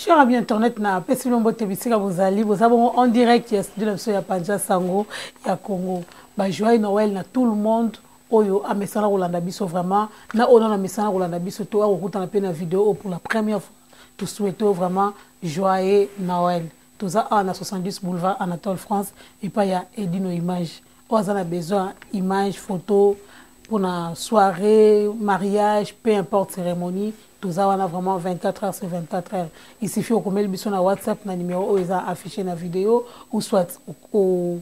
Cher ami internet, na pesi lombo tebisika bozali, bozabongo en direct ya studio la ya Panja Sango ya Congo. Ba joyeux Noël na tout le monde. Oyo a mesana Rolanda biso vraiment na ona na mesana Rolanda biso to a okuta na pe na vidéo pour la première fois. Tout souhaitons vraiment joyeux Noël. Tout ça na 70 boulevard Anatole France et pas ya Edino image. On a besoin image, photo pour la soirée, mariage, peu importe cérémonie. Tout ça, on a vraiment 24 heures sur 24 heures. Il suffit qu'on mette le sur WhatsApp, le numéro où ils ont affiché la vidéo, ou soit au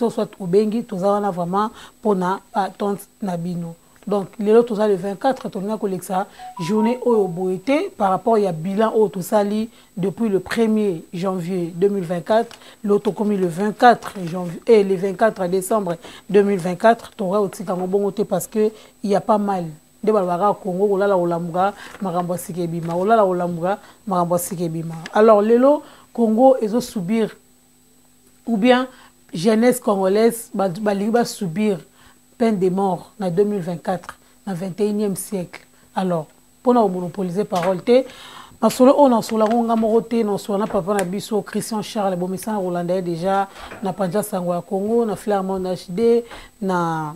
soit au Bengi, tout ça, on a vraiment pour na tante Nabino. Donc, les autres, tout ça, le 24, on a collé ça, journée au Boété, par rapport à bilan au tout ça, depuis le 1er janvier 2024, l'autre commis le 24 janvier, et le 24 décembre 2024, tu auras aussi quand bon parce que il y a pas mal. De balbara Congo olala olamuga makambo sikebima olala olamuga makambo sikebima. Alors lelo Congo ezo subir ou bien jeunesse congolaise va subir peine de mort en 2024 dans le 21e siècle. Alors pour nous monopoliser parole té na solo on en solo nga moroté na solo na papa na biso Christian Charles Bomisa Hollandais déjà na Panja Sango ya Congo na Flamand HD na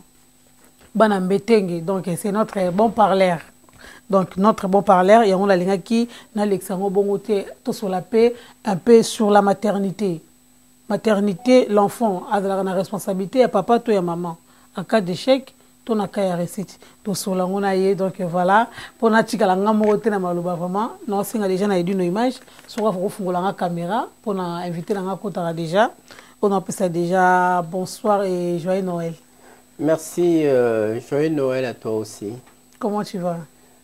Banambetenge, donc c'est notre bon parleur. Donc notre bon parleur, et on a l'inga qui n'a l'exemple bon côté tout sur la paix, un peu sur la maternité. Maternité, l'enfant a de la responsabilité, à papa, toi et maman. En cas d'échec, ton accueil à récite. Tout sur la monaie, donc voilà. Pour na tika la ngamote na maluba vraiment, non c'est déjà na une image, sur la fongo la caméra, pour na inviter la ngakota déjà. On appelle ça déjà bonsoir et joyeux Noël. Merci, joyeux Noël à toi aussi. Comment tu vas?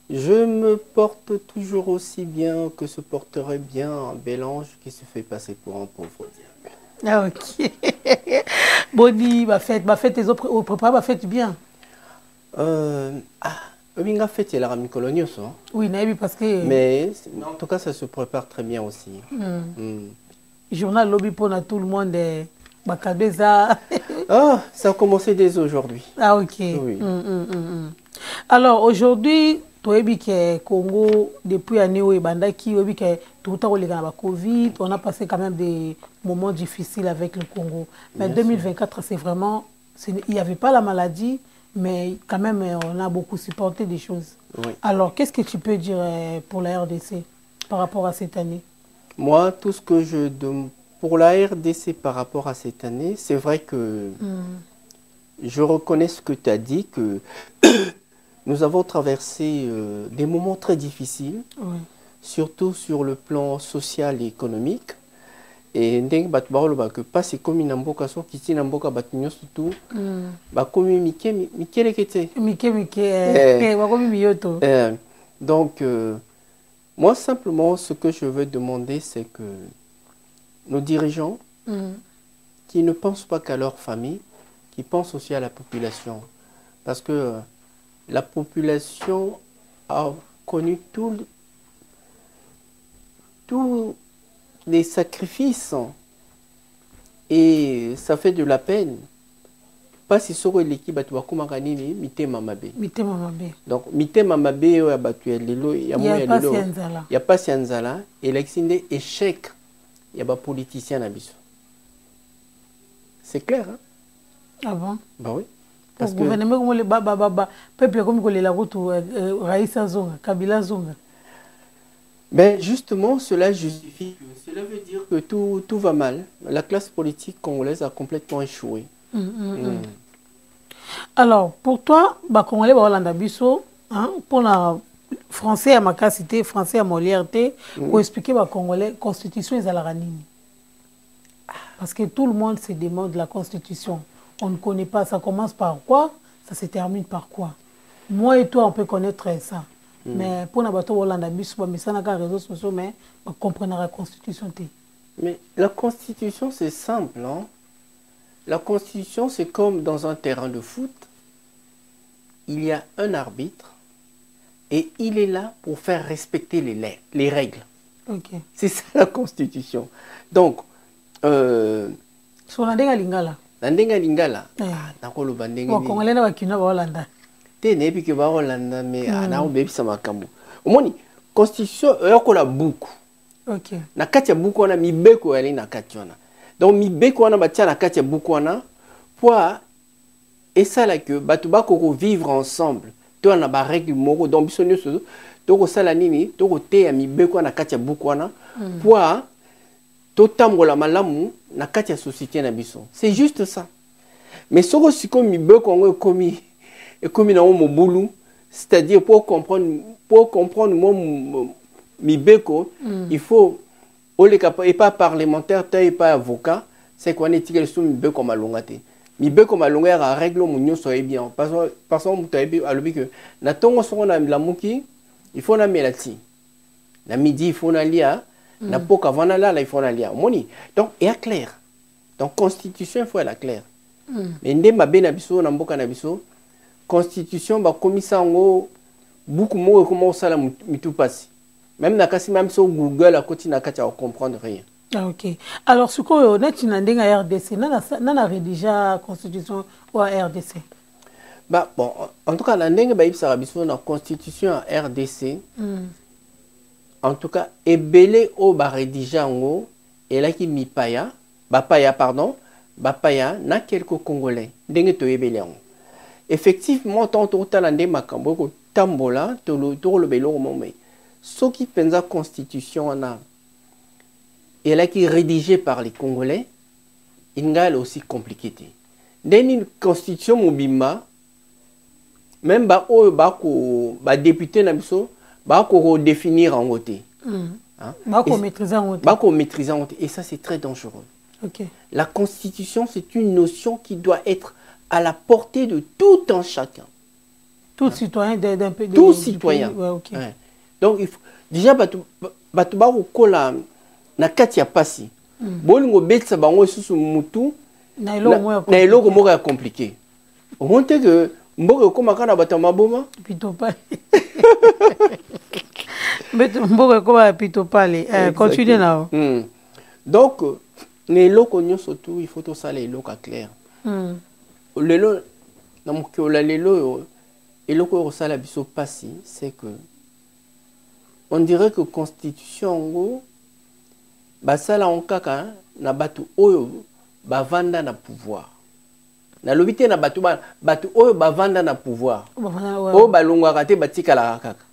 Je me porte toujours aussi bien que se porterait bien un bel ange qui se fait passer pour un pauvre diable. Ah ok. Boni, ma fête, les autres, préparent ma fête bien. Ma fête, il y a la rame colonieuse. Oui, parce que... Mais en tout cas, ça se prépare très bien aussi. Journal lobby pour tout le monde. Bakabeza. Ah, ça a commencé dès aujourd'hui. Ah, ok. Oui. Alors, aujourd'hui, tu as vu que Congo, depuis l'année où il y a tout le Covid, on a passé quand même des moments difficiles avec le Congo. Mais 2024, c'est vraiment... Il n'y avait pas la maladie, mais quand même, on a beaucoup supporté des choses. Oui. Alors, qu'est-ce que tu peux dire pour la RDC par rapport à cette année? Moi, tout ce que je demande... Pour la RDC par rapport à cette année, c'est vrai que je reconnais ce que tu as dit, que nous avons traversé des moments très difficiles, surtout sur le plan social et économique. Et que pas c'est comme une amboka so qui tient amboka batinyo surtout comme donc moi simplement ce que je veux demander c'est que nos dirigeants qui ne pensent pas qu'à leur famille, qui pensent aussi à la population. Parce que la population a connu tous les sacrifices et ça fait de la peine. Pas si sur l'équipe tu vas comment gagner mité mamabe. Donc mité mamabe il y a pas sianzala et l'exinde échec. Il y a des politiciens à Bissau. C'est clair, hein? Ah bon? Bah oui. Parce que le gouvernement comme le peuple comme la route Raïssa Zonga, Kabila Zonga. Ben justement, cela justifie. Cela veut dire que tout va mal. La classe politique congolaise a complètement échoué. Alors, pour toi, Congolais Hollande Bissau, hein, pour la français à ma cité, français à Molière, pour expliquer aux Congolais, la constitution est à la ranine. Parce que tout le monde se demande la constitution. On ne connaît pas, ça commence par quoi, ça se termine par quoi. Moi et toi, on peut connaître ça. Mais pour nous, Hollande Bissau, mais ça n'a pas réseaux sociaux, mais on comprendra la constitution. Mais la constitution, c'est simple. Hein? La constitution, c'est comme dans un terrain de foot. Il y a un arbitre. Et il est là pour faire respecter les règles. Okay. C'est ça la constitution. Donc, sur la lingala. La lingala. Nakolo bandenga. Congolais na bakina ba Hollanda. Te nebi ke ba Hollanda mais ana obebi sa makambo. Omoni constitution yokola beaucoup. Ok. Na kati ya buku wana mibeko yali na kati wana. Donc mibeko wana batia na kati ya buku wana pour esala que bato bakoko vivre ensemble. To na ba règle moko donc biso nyonso to ko sala nini to ko te ya mibeko na kati ya buku wana pour to tambola malamu na kati ya société na biso. C'est juste ça. Mais soko siko mibeko ngo ekomi na mobulu, c'est-à-dire pour comprendre mon mibeko, il faut et pas parlementaire, et pas avocat, c'est qu'on est tiré sur mibeko malongate. Mibeko malonga ya règle munyo so bien parce que mutabi alobi que na tongo soko na la muki, il faut na melati. Na midi il faut na lia, na poka vana là il faut na lia. Moni. Donc il est clair. Donc constitution il faut être clair. Mais ndemba be na biso na mboka na biso constitution ba komisa ngo beaucoup mo comment ça la mitu passe. Même na kasi même sur Google à côté na kati à comprendre rien. Ah, ok. Alors ce qu'on est une ndinga RDC nana rédigé la constitution ou RDC. Bah bon en tout cas la ndinga ba ibsa biso na constitution à RDC. En tout cas ebele o ba rédigé ngo et là qui mi paya pardon bapaya na quelques Congolais ndenge to ebele ngo. Effectivement tant to talande makambo ko tambola to le belo momé. Ce qui pensa constitution na et là qui est rédigé par les Congolais, il est aussi compliqué. Dans une constitution mobimba, même ba député na biso ba ko définir en côté. Ba ko maîtriser en côté. Ba ko maîtriser en côté et ça c'est très dangereux. OK. La constitution c'est une notion qui doit être à la portée de tout un chacun. Tout citoyen d'un pays. Tout citoyen. Ouais, OK. Ouais. Donc il faut déjà ba ko la na kati ya pasi bolingo betsa bango susu mutu na eloko moko ya compliqué omonte que mboka koma kana bata maboma pito pale mboka koma pito pale continue now. Donc ne eloko nyonso tout il faut to sala eloko clair lelo na mokiola lelo eloko ko sala biso pasi c'est que on dirait que constitution ngo basala on kaka na batu oyo bavanda na pouvoir na lobité na batu oyo bavanda na pouvoir o balongwaka te batikala kaka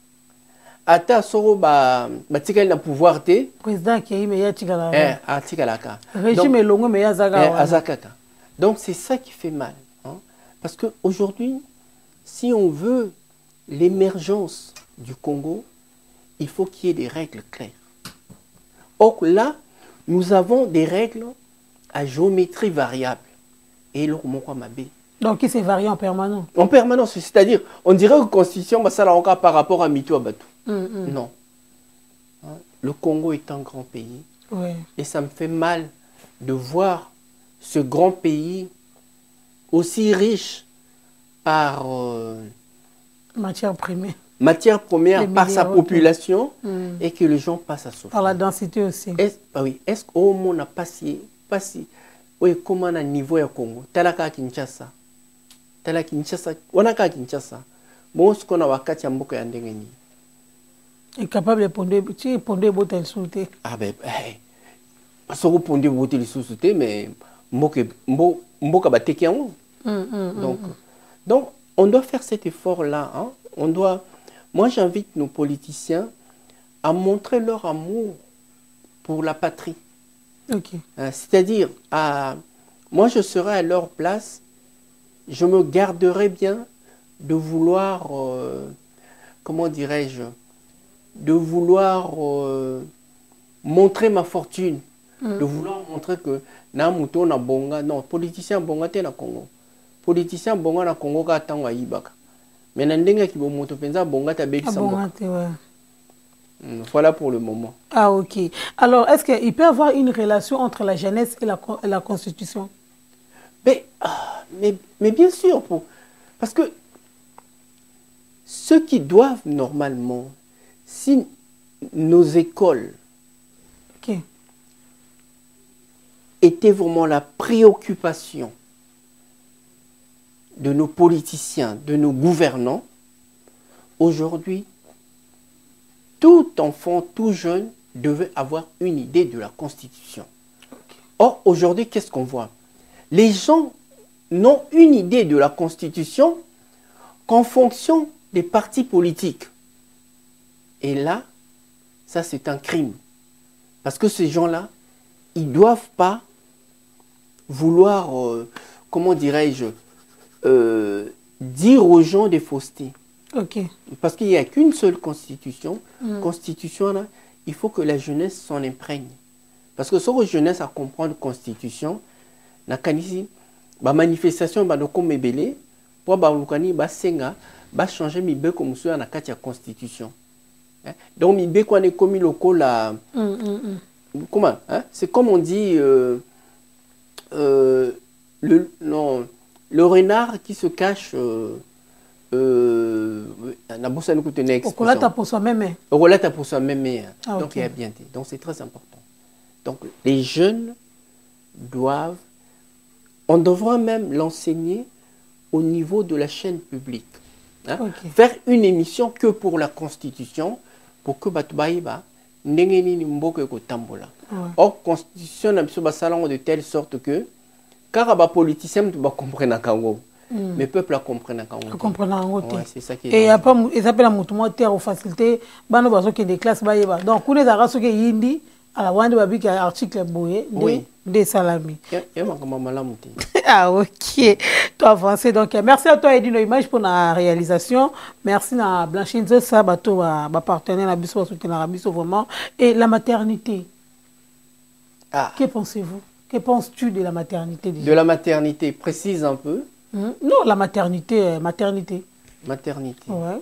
ata soko batikali na pouvoir te président qui me ya tikala atikala kaka régime elongo me ya azakaka. Donc c'est ça qui fait mal hein? Parce que aujourd'hui si on veut l'émergence du Congo il faut qu'il y ait des règles claires. Or là, nous avons des règles à géométrie variable. Et donc, c'est varié en permanence. En permanence, c'est-à-dire, on dirait que la Constitution, ça l'a encore par rapport à Mito Abatou. Non. Le Congo est un grand pays. Ouais. Et ça me fait mal de voir ce grand pays aussi riche par matière première par sa population et que les gens passent à souffrir. Par la densité aussi. Est-ce qu'au monde a passé oui, comment à niveau ya Congo talaka Kinshasa wana ka Kinshasa bon ce qu'on a wakati mboka ya ndenge ni est capable de pondre bote insulté. Ah ben parce que pondre bote insulté mais mboka bateki yango. Donc on doit faire cet effort là hein? Moi j'invite nos politiciens à montrer leur amour pour la patrie. Okay. C'est-à-dire, moi je serais à leur place, je me garderais bien de vouloir, comment dirais-je, de vouloir montrer ma fortune, de vouloir montrer que na muto na bonga, non, politicien bonga te na Congo. Politicien bonga na Congo ka tangwa yibaka. Mais n'endenga ki bo moto penza bonga ta beki bonga te voilà pour le moment. Ah ok. Alors est-ce qu'il peut y avoir une relation entre la jeunesse et la Constitution? Mais bien sûr, parce que ceux qui doivent normalement, si nos écoles étaient vraiment la préoccupation de nos politiciens, de nos gouvernants, aujourd'hui, tout enfant, tout jeune devaient avoir une idée de la Constitution. Or, aujourd'hui, qu'est-ce qu'on voit? Les gens n'ont une idée de la Constitution qu'en fonction des partis politiques. Et là, ça c'est un crime. Parce que ces gens-là, ils ne doivent pas vouloir, comment dirais-je, dire aux gens des faussetés. Okay. Parce qu'il n'y a qu'une seule constitution. Constitution, là, il faut que la jeunesse s'en imprègne. Parce que si la jeunesse a compris la constitution, la manifestation va comme belé pour changer mi be comme ça na la constitution. Donc mi be quoi est comme le comment hein? C'est comme on dit le renard qui se cache pour soi-même. Donc il y a bien dit. Donc c'est très important. Donc les jeunes doivent, on devra même l'enseigner au niveau de la chaîne publique. Hein? Okay. Faire une émission que pour la Constitution, pour que Batubaïba n'engeni mboke ko tambola. Or Constitution n'a pas salon de telle sorte que car les politiciens ne comprennent pas Congo. Mais le peuple comprend Congo. C'est ça qui est. Et après ils appellent un mouvement terre aux facilités, bano bazo qui des classes baïba. Donc on les a rassé que yindi à la wande babi qui a article boye des salami. Ah ok. Toi avancé donc merci à toi Edino Image pour la réalisation. Merci à Blanchine ça bateau ba partenaire na biso soutenir na biso vraiment et la maternité. Ah. Que pensez-vous? Que penses-tu de la maternité déjà? De la maternité, précise un peu. Non, la maternité, maternité. Maternité. Ouais.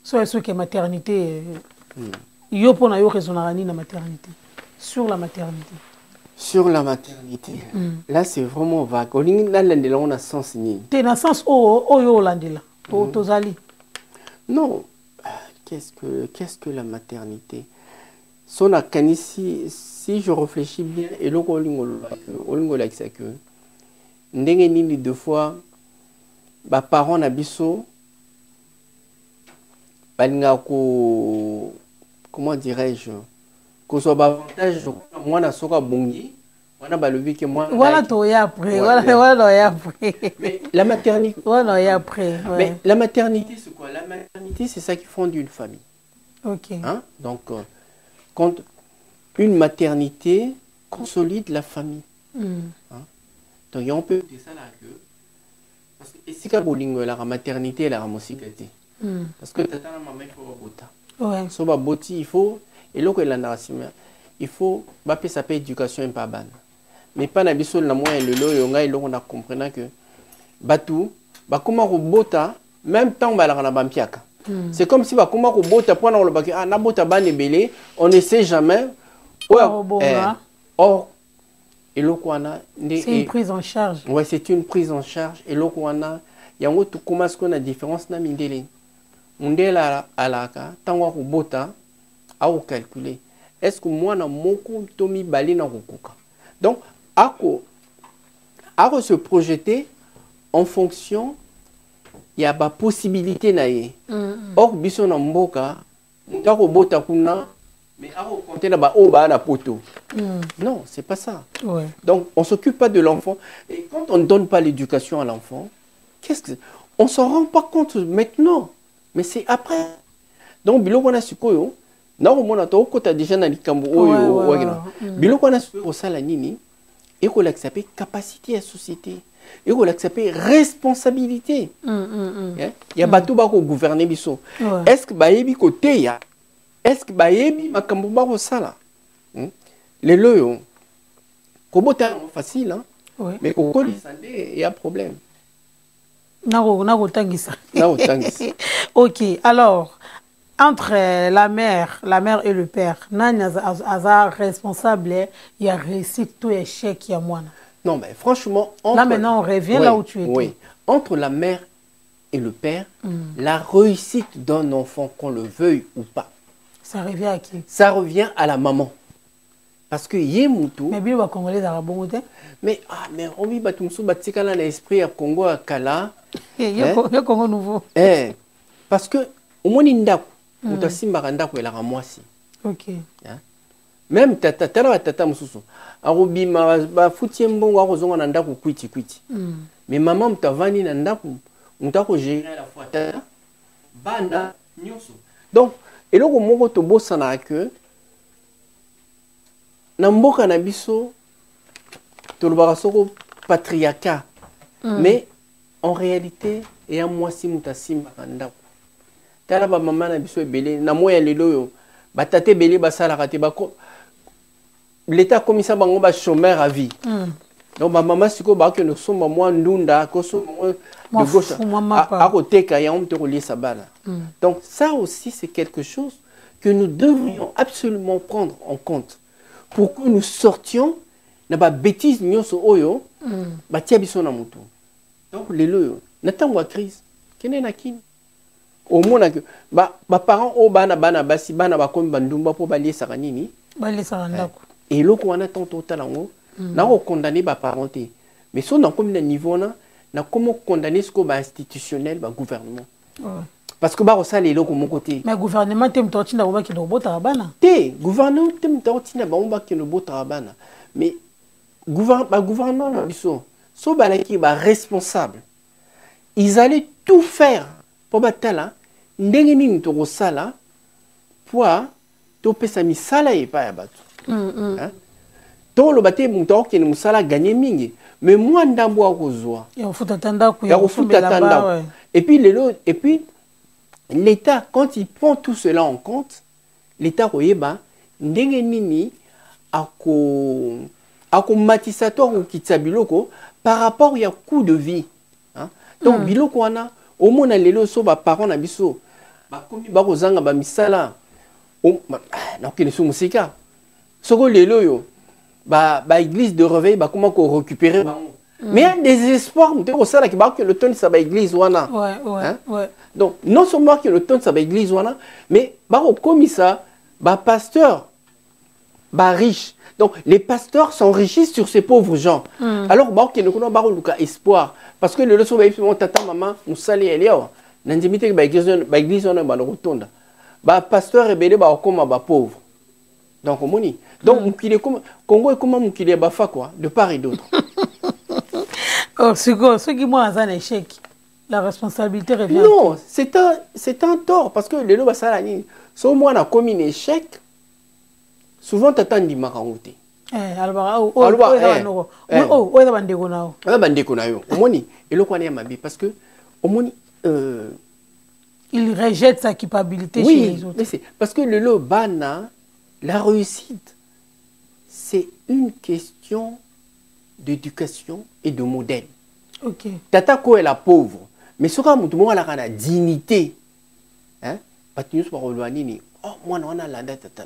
Soit ce qui est maternité. Yo pour na yo raisonnarani na maternité. Sur la maternité. Sur la maternité. Là, c'est vraiment vague. On a sens ni. T'es dans sens oh yo landela. Tozali. Non. Qu'est-ce que la maternité? Son akanisi, si je réfléchis bien, et le olingo like ça que ndenge nini deux fois ba parents na biso balinga ko comment dirais-je ko so ba avantage moi na soka bongi wana ba lebi que moi voilà to ya après voilà ya après mais la maternité voilà ya après mais la maternité c'est quoi? La maternité c'est ça qui fonde une famille. OK Hein? Donc quand une maternité consolide la famille. Hein? Donc on peut dire ça là que parce que si la maternité la ramosikati parce que tata na maman il faut bota. Ouais. So ba boti il faut et là que la narration il faut ba pe ça peut éducation pas ban. Mais pas na biso na moyen le lo yonga il on a comprenant que batu ba comment ko bota même temps ba la na bampiaka. C'est comme si ba comment ko bota pour na le baki ah na bota ban belé on ne sait jamais. Or et c'est une prise en charge. Ouais, c'est une prise en charge. Et là, il y a un autre comment est-ce qu'on a différence na mindele. Mundela alaka, tango ko bota, a calculer. Est-ce que moi na moko tomi bali na kokuka. Donc, ako se projeter en fonction il y a ba possibilité na ye. Or biso na mboka, ndako bota kuna mais non, c'est pas ça. Ouais. Donc, on ne s'occupe pas de l'enfant. Et quand on ne donne pas l'éducation à l'enfant, on ne s'en rend pas compte maintenant. Mais c'est après. Donc, biloko na sikoyo, na omona to ko ta déjà na likambo oyo wagina. Biloko na sikoyo sala nini? Et ko l'accepter capacité à société. Et ko l'accepter responsabilité. Il y a bateau ba ko gouverner biso. Est-ce que ba yebi côté ya? Est-ce que bayebi makambo ba ko sala? Les loyo. Comment c'est facile hein? Ouais. Mais au col il y a problème. Nako tangisa. OK, alors entre la mère et le père, nani aza responsable, il y a réussite tout échec ya mwana. Non mais franchement entre... Là maintenant on revient là où tu étais. Oui. Entre la mère et le père, la réussite d'un enfant qu'on le veuille ou pas. Ça revient à qui? Ça revient à la maman. Parce que Yemutu. Mais bien, les Congolais arabes. Mais on vit batumsu batikala na esprit à Congo à Kala. Il y a Congo nouveau. Parce que au moins ndaku, utasimba ndaku ela ramwasi. OK. même tata tata mususu arobima ba futie mbongo akozonga na ndako kwiti mais maman mtavani na ndako mutako gérer la fois tata banda nyonso donc eloko moko to bosana que na mboka na biso to lobaka soko patriarcat mais en réalité et à moi si mutasimba ndako tala ba maman na biso ebele na moya lelo yo batate belé basala kate bako l'état comme ça bango ba chômeur à vie donc ma maman siko ba que nous sommes moi ndunda ko so de gauche à côté ka ya on te relier sa balle donc ça aussi c'est quelque chose que nous devrions absolument prendre en compte pour que nous sortions na ba bêtise nyonso oyo ba tia biso na mutu donc lelo yo na tango crise kene na kini au moins que ba parents au bana basi bana ba komi bandumba po balie saka nini balie saka ndako et loko wana tonto talango na ko condamner ba parenté mais so na komi na niveau na comment condamner ce ko ba institutionnel ba gouvernement parce que ba ko sala loko mon côté mais gouvernement tem totinda ba ki lobota bana te gouvernement tem totinda ba ki lobota bana mais gouvernement na biso so ba ki ba responsable ils allaient tout faire pour batala ndenge nini to kosala pour to pesa misala e pa ya bato to lo bate muto ke ni musala gagner mingi mais moi ndambo akozwa ya futa tanda ku ya futa tanda et puis l'état quand il prend tout cela en compte l'état koyeba ndenge nini ako matisa to ko kitsabiloko par rapport ya coût de vie donc biloko wana au moins lelo so ba parents na biso ba komi ba kozanga ba misala na kini su musika soko lelo yo ba église de réveil ba comment ko récupérer mais un désespoir mute ko sala ki ba que le ton sa ba église wana ouais donc non seulement que le ton sa ba église wana mais ba ko komisa ba pasteur ba riche donc les pasteurs s'enrichissent sur ces pauvres gens alors ba ko ne ko ba ko luka espoir parce que le leçon ba mon tata maman musali elio nanjimite ba église on ba rotonda ba pasteur rebele ba koma ba pauvre donc moni donc mukile comme Congo est comment mukile ba fa quoi de part et d'autre oh ce qui moi un échec la responsabilité revient non c'est un tort parce que le lo ba sala ni so moi na commis échec souvent tata ndima kangote parce que il rejette sa culpabilité chez les autres. Parce que le Lobana, la réussite, c'est une question d'éducation et de modèle. Ok. Tata ko est la pauvre, mais ce quand tout le monde a la dignité, hein? Patinus par ni oh moi on a la date tata.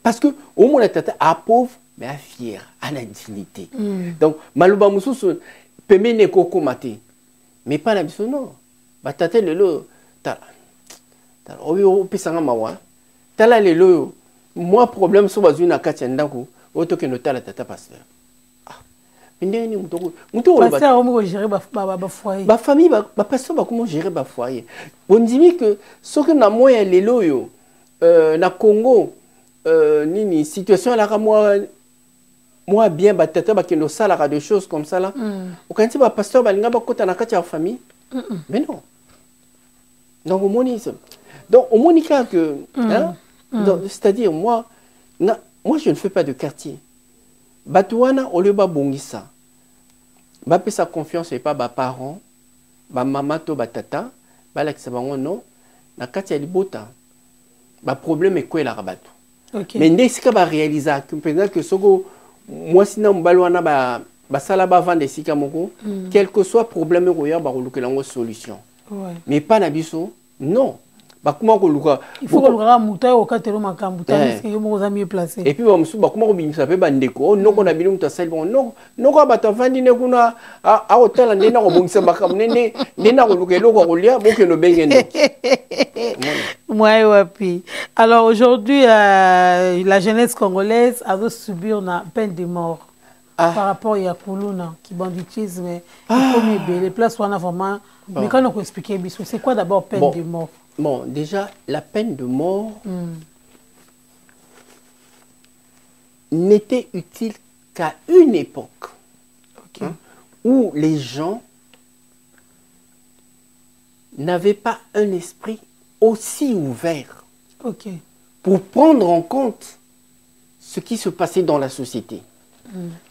Parce que au moins la tata a pauvre mais a fier, à la dignité. Donc maluba mususu pemene koko mate. Mais pas la biso non. Ba tata lelo ta oyo pisanga mawa. Tala lelo moi problème so bazu na kati ndako oto ke no tala tata pasteur. Mais ndenge ni muto pasteur omo gérer ba foyer. Ba famille ba pasteur ba comment gérer ba foyer. On dit que ce que na moya lelo yo na Congo nini situation là moi bien batata ba kendo sala des choses comme ça là au quand ba pasteur ba linga ba kota na kati ya famille mais non donc au monisme donc au monika que hein c'est-à-dire moi je ne fais pas de quartier batuana au lieu ba bongisa ba pesa confiance et pas ba parents ba maman to ba tata ba la kisa bango non na kati ya libota ba problème est quoi la rabato. Okay. Mais dès que va réaliser que soko moi sinon balwana ba sala ba vendre sika moko quel que soit problème roya ba kolukela ngo solution. Ouais. Mais pas na biso non. Ba kuma koluka il faut koluka muta o katelo makambu parce que yo mo za mieux placé. Et puis ba musu ba kuma ko bimisa pe ba ndeko no ko na bino muta sel bon no ko ba ta vandi ne kuna a hôtel ndena ko bongisa makambu nene ndena ko lukelo ko kolia bo ke no bengendo. Wapi. Alors aujourd'hui, la jeunesse congolaise a dû subir une peine de mort par rapport à Yakuluna, qui banditisme, les places où on a vraiment. Mais quand on peut expliquer, c'est quoi d'abord peine de mort? Bon, déjà, la peine de mort, n'était utile qu'à une époque, Ok. hein, où les gens n'avaient pas un esprit aussi ouvert Ok. pour prendre en compte ce qui se passait dans la société.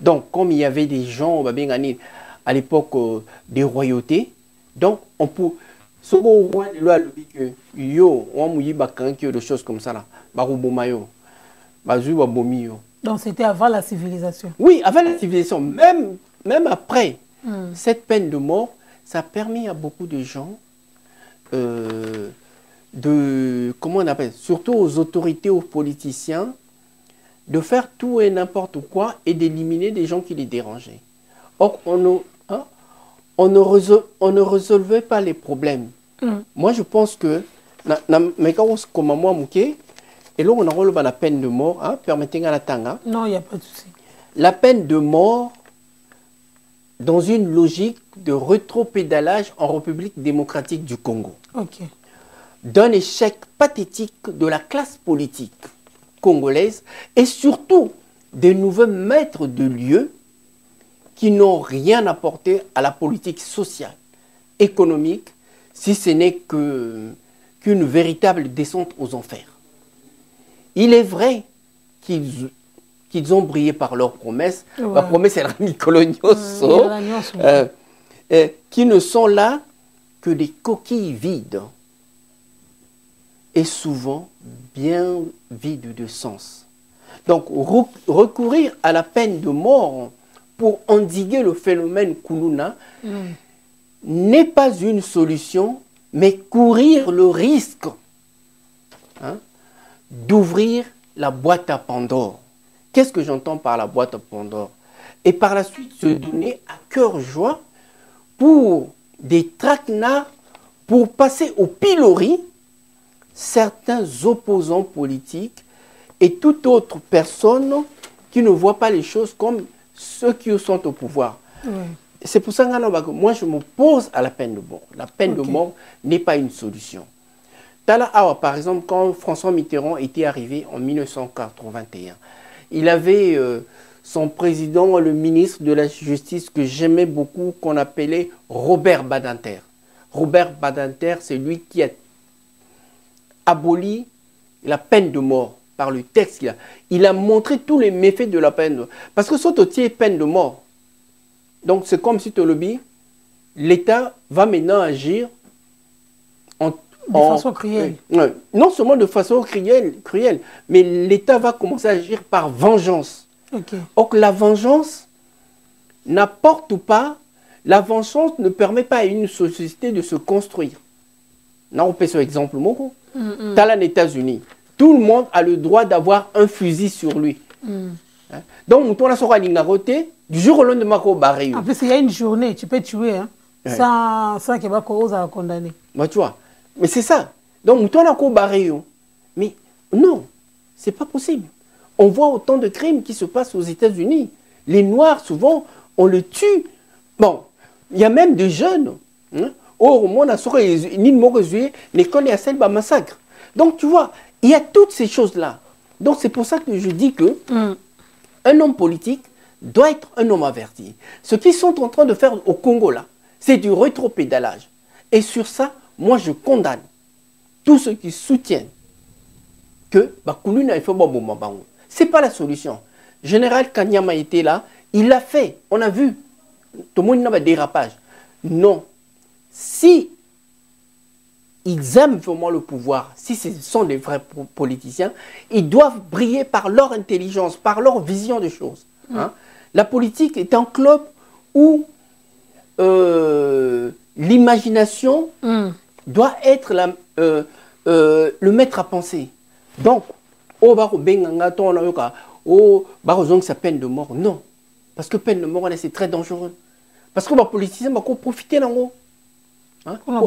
Donc, comme il y avait des gens, à l'époque des royautés, donc on peut... Ce roi de loi dit que yo, on mouille bakanki des choses comme ça là, barubomayo, bazuba bomio. Donc c'était avant la civilisation. Oui, avant la civilisation, même après cette peine de mort, ça a permis à beaucoup de gens comment on appelle, surtout aux autorités, aux politiciens, de faire tout et n'importe quoi et d'éliminer des gens qui les dérangeaient. Or, on ne résolvait pas les problèmes. Moi, je pense que, comme moi, et là, on a la peine de mort, hein, permettez-moi la tanga. Non, il n'y a pas de souci. La peine de mort, dans une logique de rétropédalage en République démocratique du Congo. Ok. D'un échec pathétique de la classe politique congolaise et surtout des nouveaux maîtres de lieu qui n'ont rien apporté à la politique sociale, économique, si ce n'est qu'une véritable descente aux enfers. Il est vrai qu'ils ont brillé par leurs promesses. Ouais. La promesse, c'est la colonioso, qui ne sont là que des coquilles vides et souvent bien vides de sens. Donc, recourir à la peine de mort pour endiguer le phénomène Kuluna n'est pas une solution, mais courir le risque d'ouvrir la boîte à Pandore. Qu'est-ce que j'entends par la boîte à Pandore? Et par la suite, se donner à cœur joie pour des traquenards, pour passer au pilori certains opposants politiques et toute autre personne qui ne voit pas les choses comme ceux qui sont au pouvoir. Ouais. C'est pour ça que moi, je m'oppose à la peine de mort. La peine de mort n'est pas une solution. Par exemple, quand François Mitterrand était arrivé en 1981, il avait son président, le ministre de la Justice que j'aimais beaucoup, qu'on appelait Robert Badinter. Robert Badinter, c'est lui qui a aboli la peine de mort par le texte qu'il a. Il a montré tous les méfaits de la peine de mort. Parce que c'est une peine de mort. Donc c'est comme si tu le dis, l'État va maintenant agir de façon cruelle. Non seulement de façon cruelle, mais l'État va commencer à agir par vengeance. Okay. Or la vengeance n'apporte pas, la vengeance ne permet pas à une société de se construire. On peut ce exemple, dans les États-Unis, tout le monde a le droit d'avoir un fusil sur lui. Donc, on a son ralingaroté, du jour au lendemain, on barre. En plus, il y a une journée, tu peux tuer, hein, sans qu'il y ait pas condamné. Bah, tu vois, mais c'est ça. Donc, on a barré. Mais non, c'est pas possible. On voit autant de crimes qui se passent aux États-Unis. Les Noirs, souvent, on le tue. Bon, il y a même des jeunes. Or, au monde, l'école est à celle massacre. Donc, tu vois, il y a toutes ces choses-là. Donc, c'est pour ça que je dis que un homme politique doit être un homme averti. Ce qu'ils sont en train de faire au Congo, là, c'est du rétropédalage. Et sur ça, moi, je condamne tous ceux qui soutiennent que Kuluna, il faut ce n'est pas la solution. Général Kanyama était là, il l'a fait, on a vu. Tout le monde n'a pas de dérapage. Non. Si ils aiment vraiment le pouvoir, si ce sont des vrais politiciens, ils doivent briller par leur intelligence, par leur vision des choses. La politique est un club où l'imagination doit être le maître à penser. Donc, sa peine de mort, non. Parce que peine de mort, c'est très dangereux. Parce que les politiciens vont profiter d'en pour la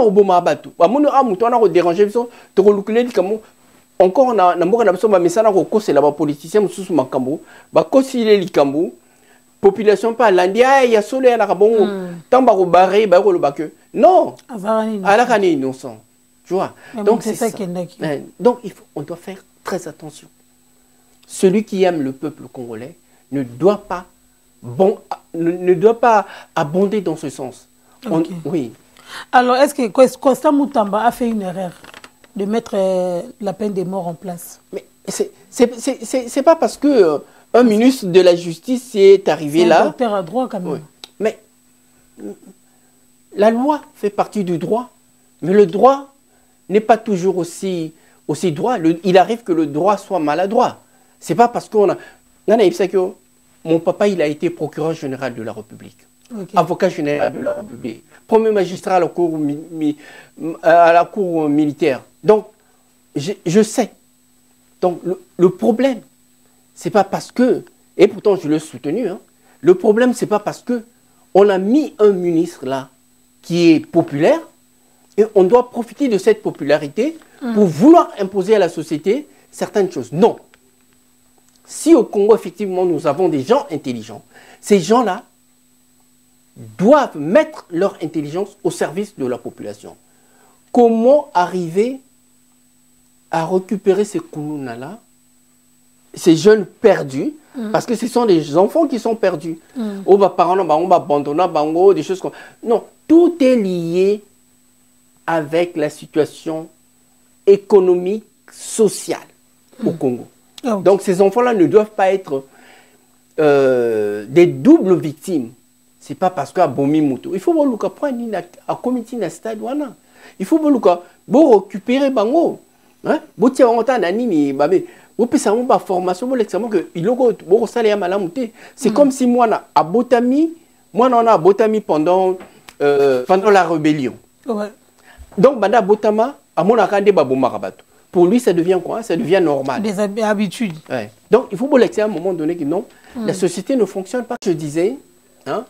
boma abatu amono amuto na ko déranger biso to ko lukule likamo encore na mboka na biso ba mesana ko kosela ba politicien mususu makambo ba kosile likambo population pa landia ya solo ya na kabongo tamba ko barrer ba ko le baque non ala kani innocent tu vois. Donc c'est ça. Donc on doit faire très attention. celui qui aime le peuple congolais ne doit pas, abonder dans ce sens. Okay. Oui. Alors, est-ce que Constant Moutamba a fait une erreur de mettre la peine de mort en place? Mais c'est pas parce que un ministre de la Justice est arrivé là. Un docteur à droit quand même. Oui. Mais la loi fait partie du droit. Mais le droit n'est pas toujours aussi droit. Il arrive que le droit soit maladroit. C'est pas parce qu'on a... Mon papa, il a été procureur général de la République. Okay. Avocat général de la République. Premier magistrat à la cour militaire. Donc, je sais. Donc, le problème, c'est pas parce que... Et pourtant, je l'ai soutenu. Hein, le problème, c'est pas parce que on a mis un ministre là qui est populaire et on doit profiter de cette popularité pour vouloir imposer à la société certaines choses. Non. Si au Congo, effectivement, nous avons des gens intelligents, ces gens-là doivent mettre leur intelligence au service de la population. Comment arriver à récupérer ces Koulouna-là, ces jeunes perdus, parce que ce sont des enfants qui sont perdus. Oh, bah, parents, on va abandonner, des choses comme... Non, tout est lié avec la situation économique, sociale au Congo. Oh. Donc ces enfants-là ne doivent pas être des doubles victimes. C'est pas parce qu'à Bomi Mouto. Il faut prendre un comité de stade. Il faut récupérer bango. Hein? C'est comme si moi à Botami, on a Botami pendant la rébellion. Ouais. Donc banda Botama à mon akande babomarabato. Pour lui, ça devient quoi? Ça devient normal. Des habitudes. Ouais. Donc, il faut vous l'expliquer à un moment donné que non, la société ne fonctionne pas. Je disais, hein,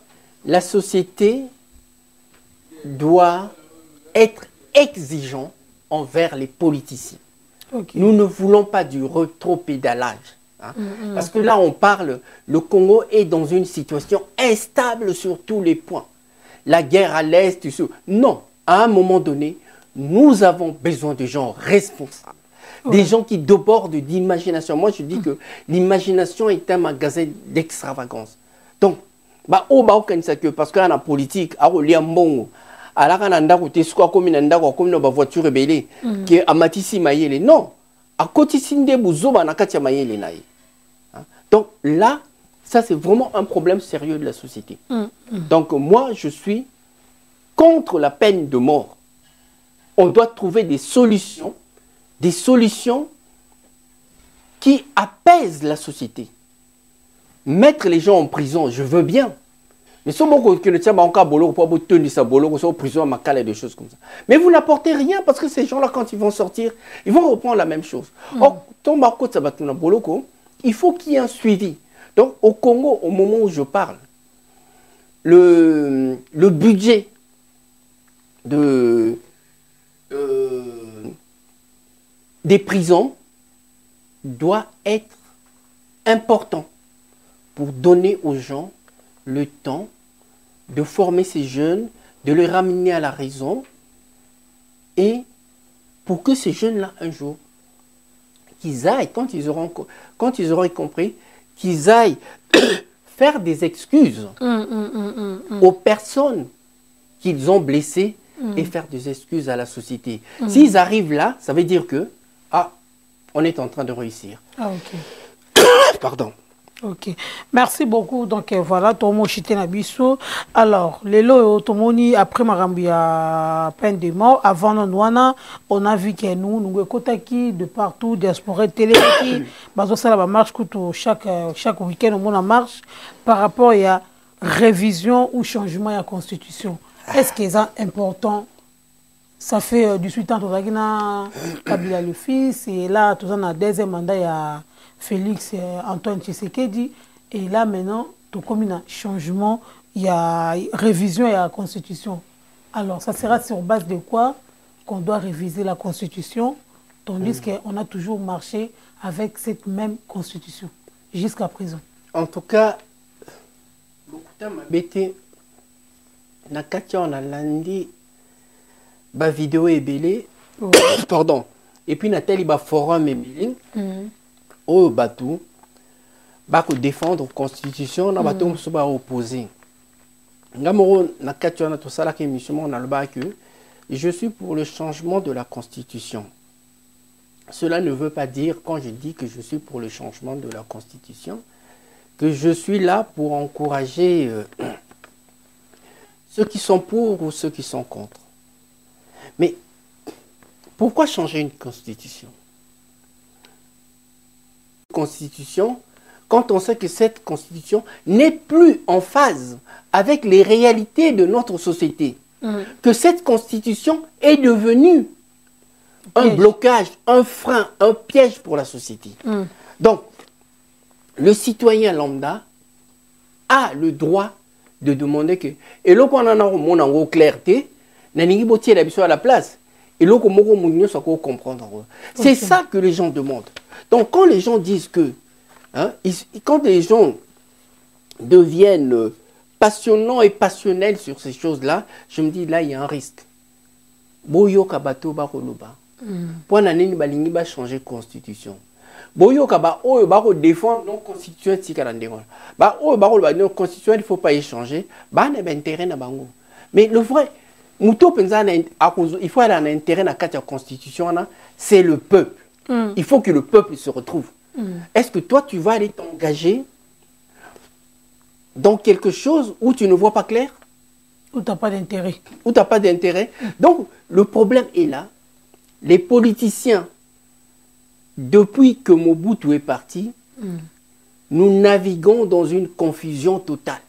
la société doit être exigeante envers les politiciens. Okay. Nous ne voulons pas du rétropédalage. Hein, parce que là, on parle, le Congo est dans une situation instable sur tous les points. La guerre à l'Est, non, à un moment donné, nous avons besoin de gens responsables, des gens qui débordent d'imagination. Moi, je dis que l'imagination est un magasin d'extravagance. Donc, parce qu'en politique, à voiture rebelle, qui est à Matissi Mayele. Non, à côté de Bouzoba, na Katia Mayele naï. Donc là, ça c'est vraiment un problème sérieux de la société. Donc moi, je suis contre la peine de mort. On doit trouver des solutions qui apaisent la société. Mettre les gens en prison, je veux bien. Mais si vous ne tient pas encore bolo pour tenir sa bolo, en prison, à des choses comme ça. Mais vous n'apportez rien parce que ces gens-là, quand ils vont sortir, ils vont reprendre la même chose. Or, il faut qu'il y ait un suivi. Donc, au Congo, au moment où je parle, le budget des prisons doit être important pour donner aux gens le temps de former ces jeunes, de les ramener à la raison et pour que ces jeunes-là, un jour, qu'ils aillent, quand ils auront compris, qu'ils aillent faire des excuses aux personnes qu'ils ont blessées et faire des excuses à la société. S'ils arrivent là, ça veut dire que, on est en train de réussir. Ok. Pardon. Ok. Merci beaucoup. Donc voilà, Tomo Chité Nabiso. Alors, Lelo et Tomoni, après Marambia, peine de mort, avant Nonwana, on a vu que nous Kotaki, de partout, diaspora, télé, bazo ça la marche chaque week-end, on a marche par rapport à la révision ou changement de la constitution. Est-ce que c'est important? Ça fait du suite entre Kabila le fils et là, tout ça, on a deuxième mandat, il y a Félix Antoine Tshisekedi. Et là, maintenant, comme il y a changement, il y a révision et la constitution. Alors, ça sera sur base de quoi qu'on doit réviser la constitution, tandis qu'on a toujours marché avec cette même constitution jusqu'à présent. En tout cas, beaucoup de temps, on a lundi, ba vidéo est belée, pardon. Et puis Nathalie ba forum est belée. au bateau, va défendre la constitution, na bateau se va opposer. Ngamoro na kationa to sala ke mission na le que je suis pour le changement de la constitution. Cela ne veut pas dire, quand je dis que je suis pour le changement de la constitution, que je suis là pour encourager ceux qui sont pour ou ceux qui sont contre. Mais pourquoi changer une constitution? Constitution, quand on sait que cette constitution n'est plus en phase avec les réalités de notre société, que cette constitution est devenue un blocage, un frein, un piège pour la société. Donc, le citoyen lambda a le droit de demander que, et là, on a une clarté, on a à la place. Et là, on comprendre. C'est ça que les gens demandent. Donc, quand les gens disent que, hein, quand les gens deviennent passionnants et passionnels sur ces choses-là, je me dis, là, il y a un risque. Boyo kabato bakoloba. Pour n'année balingi ba changer constitution. Boyo kaba o bako défendre non constitution tikarandéwa. Ba o bako ba non constitution il faut pas échanger. Ba na ben intérêt na bango. Mais le vrai muto penza il faut aller en intérêt na katia constitution na, c'est le peuple. Il faut que le peuple se retrouve. Est-ce que toi tu vas aller t'engager dans quelque chose où tu ne vois pas clair? Où tu n'as pas d'intérêt. Où tu n'as pas d'intérêt. Donc, le problème est là. Les politiciens, depuis que Mobutu est parti, nous naviguons dans une confusion totale.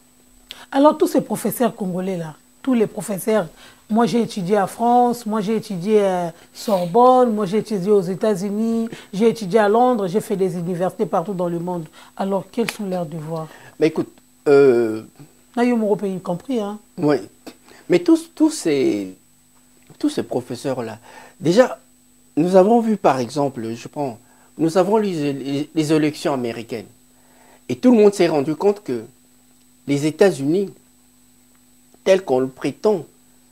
Alors, tous ces professeurs congolais-là, tous les professeurs, moi j'ai étudié à France, moi j'ai étudié à Sorbonne, moi j'ai étudié aux États-Unis, j'ai étudié à Londres, j'ai fait des universités partout dans le monde. Alors, quels sont leurs devoirs? Mais écoute, pays compris, hein. Oui, mais tous ces professeurs-là, déjà, nous avons vu par exemple, nous avons lu les élections américaines, et tout le monde s'est rendu compte que les États-Unis, tels qu'on le prétend,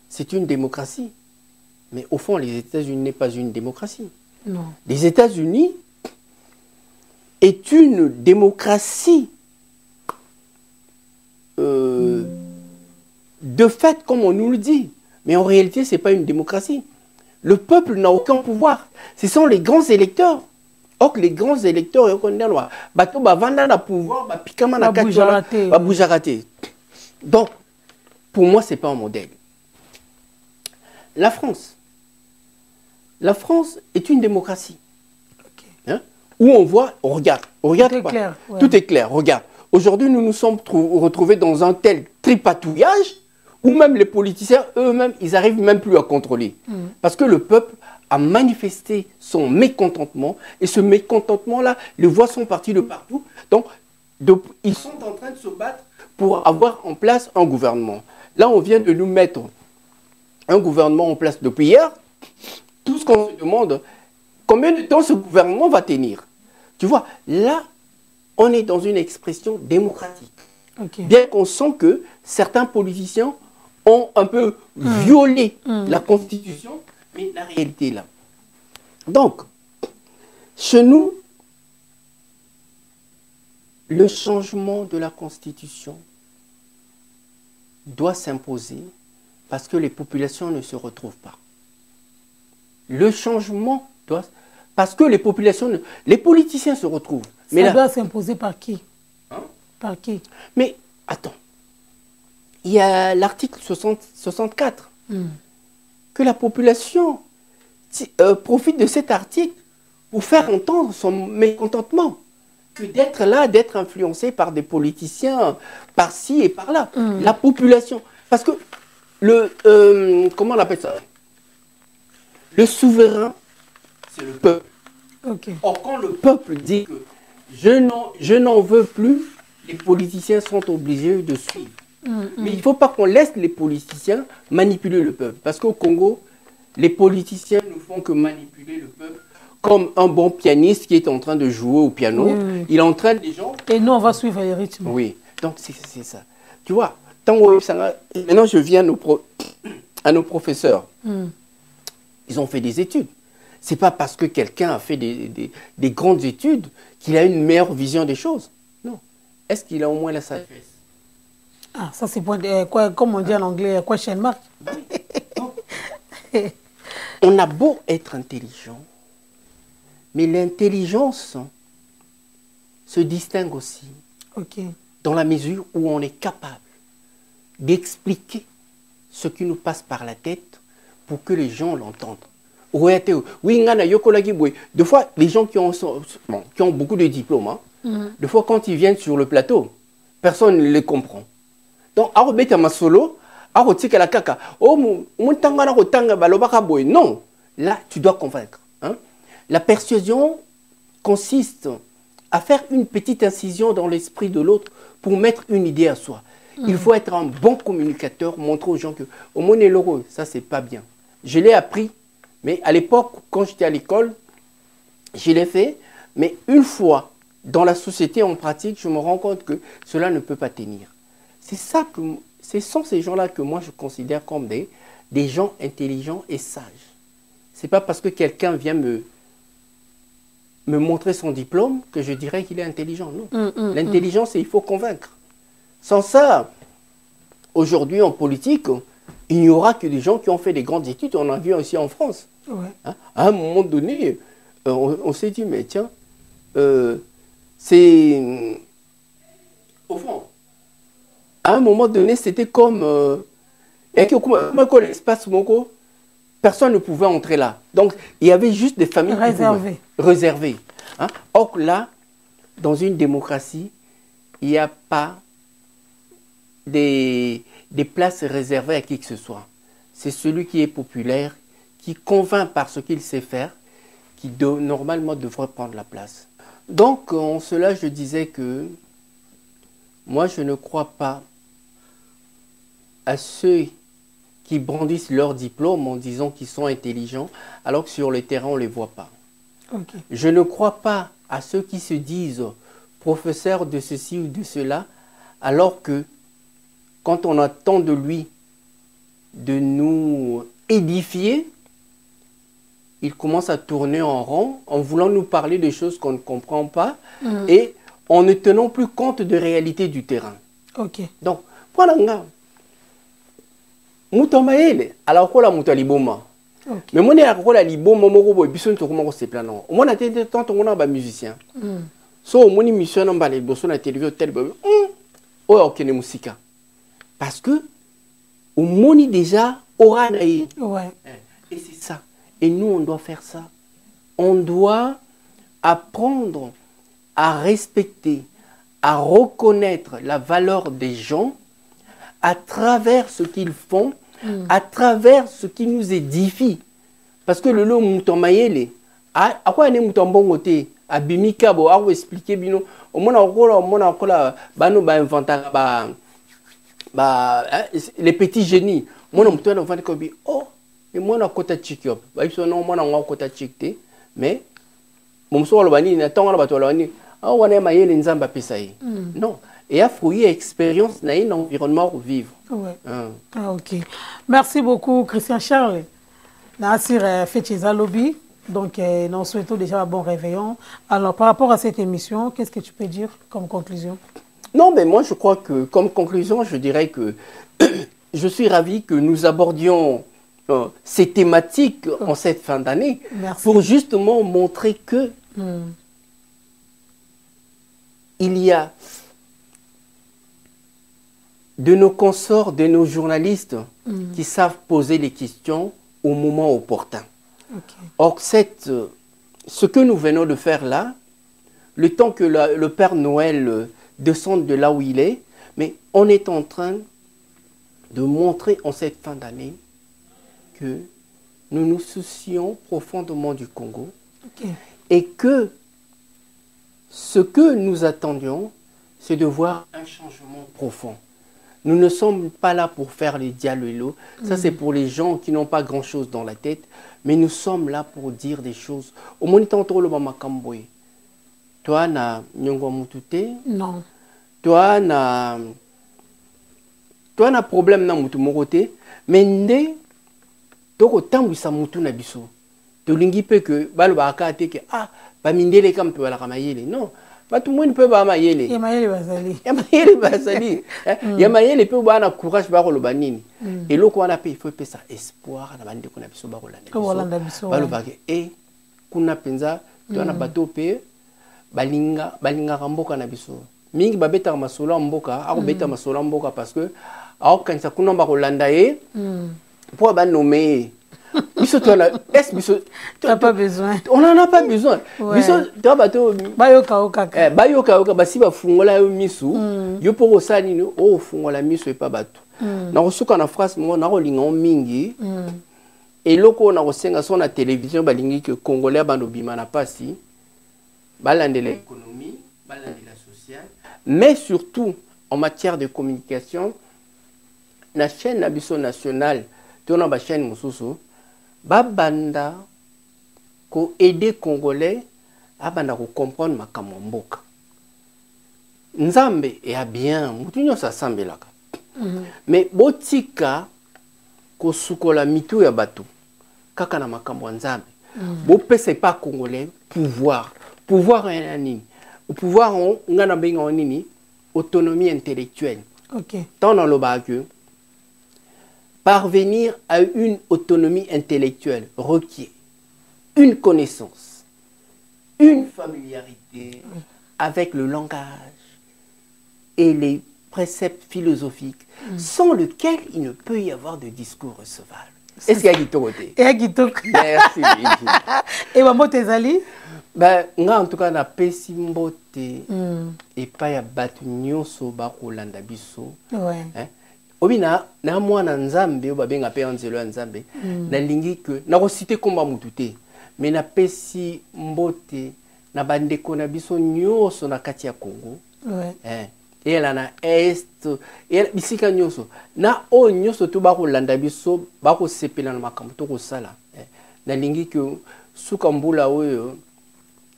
c'est une démocratie. Mais au fond, les États-Unis n'est pas une démocratie. Non. Les États-Unis est une démocratie de fait, comme on nous le dit. Mais en réalité, ce n'est pas une démocratie. Le peuple n'a aucun pouvoir. Ce sont les grands électeurs. Or, les grands électeurs, donc, pour moi, ce n'est pas un modèle. La France est une démocratie. Okay. Hein? Où on voit, on regarde. Tout est clair. Ouais. Tout est clair, regarde. Aujourd'hui, nous nous sommes retrouvés dans un tel tripatouillage où même les politiciens eux-mêmes, ils n'arrivent même plus à contrôler. Parce que le peuple a manifesté son mécontentement, et ce mécontentement-là, les voix sont parties de partout. Donc, ils sont en train de se battre pour avoir en place un gouvernement. Là, on vient de nous mettre un gouvernement en place depuis hier. Tout ce qu'on se demande, combien de temps ce gouvernement va tenir? Tu vois, là, on est dans une expression démocratique. Okay. Bien qu'on sent que certains politiciens ont un peu violé la Constitution, mais la réalité est là. Donc, chez nous, le changement de la Constitution doit s'imposer parce que les populations ne se retrouvent pas. Le changement doit... Parce que les populations... Les politiciens se retrouvent. Mais ça doit s'imposer par qui? Hein? Par qui? Mais, attends. Il y a l'article 64. Que la population profite de cet article pour faire entendre son mécontentement. Que d'être là, d'être influencé par des politiciens par-ci et par-là. La population. Parce que comment on appelle ça? Le souverain, c'est le peuple. Okay. Or, quand le peuple dit que je n'en veux plus, les politiciens sont obligés de suivre. Mais il ne faut pas qu'on laisse les politiciens manipuler le peuple. Parce qu'au Congo, les politiciens ne font que manipuler le peuple comme un bon pianiste qui est en train de jouer au piano. Il entraîne les gens. Et nous, on va suivre les rythmes. Oui, donc c'est ça. Tu vois, maintenant je viens à nos professeurs. Ils ont fait des études. c'est pas parce que quelqu'un a fait des grandes études qu'il a une meilleure vision des choses. Non. Est-ce qu'il a au moins la sagesse? Ah, ça c'est comme on dit en anglais, question mark. On a beau être intelligent, mais l'intelligence se distingue aussi dans la mesure où on est capable d'expliquer ce qui nous passe par la tête pour que les gens l'entendent. Oui, des fois, les gens qui ont beaucoup de diplômes, hein, des fois, quand ils viennent sur le plateau, personne ne les comprend. Donc, non, là, tu dois convaincre. Hein. La persuasion consiste à faire une petite incision dans l'esprit de l'autre pour mettre une idée à soi. Il faut être un bon communicateur, montrer aux gens que au moins l'euro, ça c'est pas bien. Je l'ai appris, mais à l'époque, quand j'étais à l'école, je l'ai fait, mais une fois dans la société en pratique, je me rends compte que cela ne peut pas tenir. C'est ça que, ce sont ces gens-là que moi je considère comme des gens intelligents et sages. C'est pas parce que quelqu'un vient me montrer son diplôme que je dirais qu'il est intelligent. Non. L'intelligence, il faut convaincre. Sans ça, aujourd'hui en politique, il n'y aura que des gens qui ont fait des grandes études. On en a vu aussi en France. Ouais. Hein? À un moment donné, on s'est dit, mais tiens, c'est... Au fond, à un moment donné, c'était comme... personne ne pouvait entrer là. Donc, il y avait juste des familles réservées. Hein? Or là, dans une démocratie, il n'y a pas des places réservées à qui que ce soit. C'est celui qui est populaire, qui convainc par ce qu'il sait faire, qui normalement devrait prendre la place. Donc, en cela, je disais que moi, je ne crois pas à ceux qui brandissent leur diplôme en disant qu'ils sont intelligents, alors que sur le terrain, on ne les voit pas. Je ne crois pas à ceux qui se disent professeurs de ceci ou de cela, alors que quand on attend de lui de nous édifier, il commence à tourner en rond en voulant nous parler de choses qu'on ne comprend pas et en ne tenant plus compte de réalité du terrain. Donc, voilà. Moutomaele, alors quoi la moutaliboma? Mais moi, je suis liboma, je suis liboma, moi, je suis tant que musicien. So, moi, je suis un musicien, na télévision, ok, ne musica. Parce que, au moni déjà, aura naïe. Et c'est ça. Et nous, on doit faire ça. On doit apprendre à respecter, à reconnaître la valeur des gens à travers ce qu'ils font, à travers ce qui nous édifie. Parce que le lot moutomayele, à quoi est moutombongote, à bimikabo, à vous expliquer bino, au moins bano ba inventer les petits génies. Moi on mouton inventer comme oh, et moi on a kota chikiop, bah ils sont non moi on a kota chikte, mais mon soir le bani na tonga ba to le bani, ah on est mayele nzamba pesaï. Non. Et à fouiller expérience dans un environnement où vivre. Ok. Merci beaucoup, Christian Charles. Nassir Fetchiza Lobby. Donc, nous souhaitons déjà un bon réveillon. Alors, par rapport à cette émission, qu'est-ce que tu peux dire comme conclusion? Non, mais moi, je crois que, comme conclusion, je dirais que je suis ravi que nous abordions ces thématiques en cette fin d'année pour justement montrer que il y a de nos consorts, de nos journalistes qui savent poser les questions au moment opportun. Or, ce que nous venons de faire là, le temps que le Père Noël descende de là où il est, mais on est en train de montrer en cette fin d'année que nous nous soucions profondément du Congo et que ce que nous attendions, c'est de voir un changement profond. Nous ne sommes pas là pour faire les dialogues. Ça, c'est pour les gens qui n'ont pas grand-chose dans la tête. Mais nous sommes là pour dire des choses. Au moins, le mama kamboy. Toi, na nyongo mutute. Non. Toi, na problème na mutu morote. Mais ndé, toko tambisa mutu na biso. tolingi pe que balobaka te que ah ba mindele kam pe balaka mayele non ba tout monde peut ba mayele ya mayele bazali ya mayele pe ba na courage ba ko loba nini et loko wana pe il faut pe ça espoir na bande ko na biso ba ko landa biso balobaka kuna penza to na bato pe balinga mboka na biso mingi babeta masolo mboka ako beta masolo mboka parce que ako kanisa kuna ba ko landa pour ba nommer biso toi est biso t'as pas besoin on en a pas besoin biso toi bato bayoka basi ba fungola yo misu yo poko sani no o fungola misu e pa bato na kosuka na phrase mo na ko linga mingi et loko na ko senga so na télévision balingi que congolais bando bima na pasi balande l'économie balande la sociale mais surtout en matière de communication la chaîne nabiso nationale tona ba chaîne mususu babanda ko aider congolais abanda ko comprendre makambo mboka nzambe ya bien mutu nyo sa sambelaka mais botika ko sukola mitu ya bato kaka na makambo nzambe bo pese pas congolais pouvoir ya nini pouvoir ngana benga nini autonomie intellectuelle tant dans le bague parvenir à une autonomie intellectuelle requiert une connaissance, une familiarité avec le langage et les préceptes philosophiques sans lequel il ne peut y avoir de discours recevable. Est-ce qu'il y a Gitokote? Merci. Et maman Tezali? Ben, en tout cas, na pesi mbote et pas ya batu nyonso ba kolanda biso. Ouais. Obina na mwana nzambe obabenga pe anzelo ya nzambe na lingi que na ko citer komba mutu te mais na pesi mbote na bandeko na biso nyonso na kati ya Congo. Ouais. Et elle na est et bisika nyonso na o nyonso to ba kolanda biso ba ko sepela na makambo to ko sala na lingi que suka mbula oyo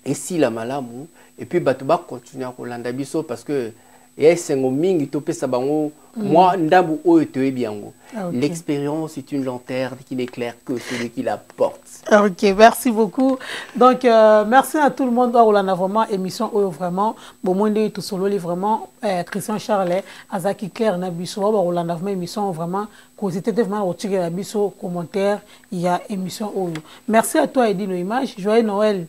esi la malamu et puis bato ba continuer à kolanda biso parce que et sengo mingi to pesa bango moi ndabu oyo to ebiango. L'expérience est une lanterne qui n'éclaire que celui qui la porte. OK, merci beaucoup. Donc merci à tout le monde on a vraiment émission oyo vraiment bon monde tout solo vraiment Christian Charles azaki clair na biso on a vraiment émission vraiment cosité vraiment au tirer la biso commentaire il y a émission oyo. Merci à toi Edino Image, joyeux Noël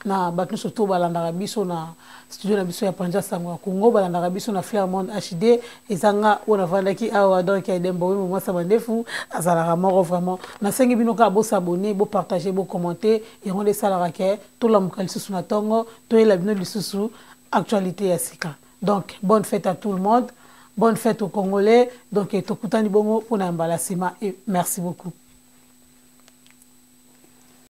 na batno surtout balanda biso na studio na biso ya Panja Sango Congo balanda biso na Fairmont HD ezanga ona vandaki awa donc ya dembo we moi ça bandefu azala moko vraiment na sengi bino ka bo s'abonner bo partager bo commenter et on les salara ke tout la mukali susu na tongo to la bino lisusu actualité ya sika. Donc bonne fête à tout le monde, bonne fête aux Congolais donc tokutani bongo pour na mbalasima et merci beaucoup.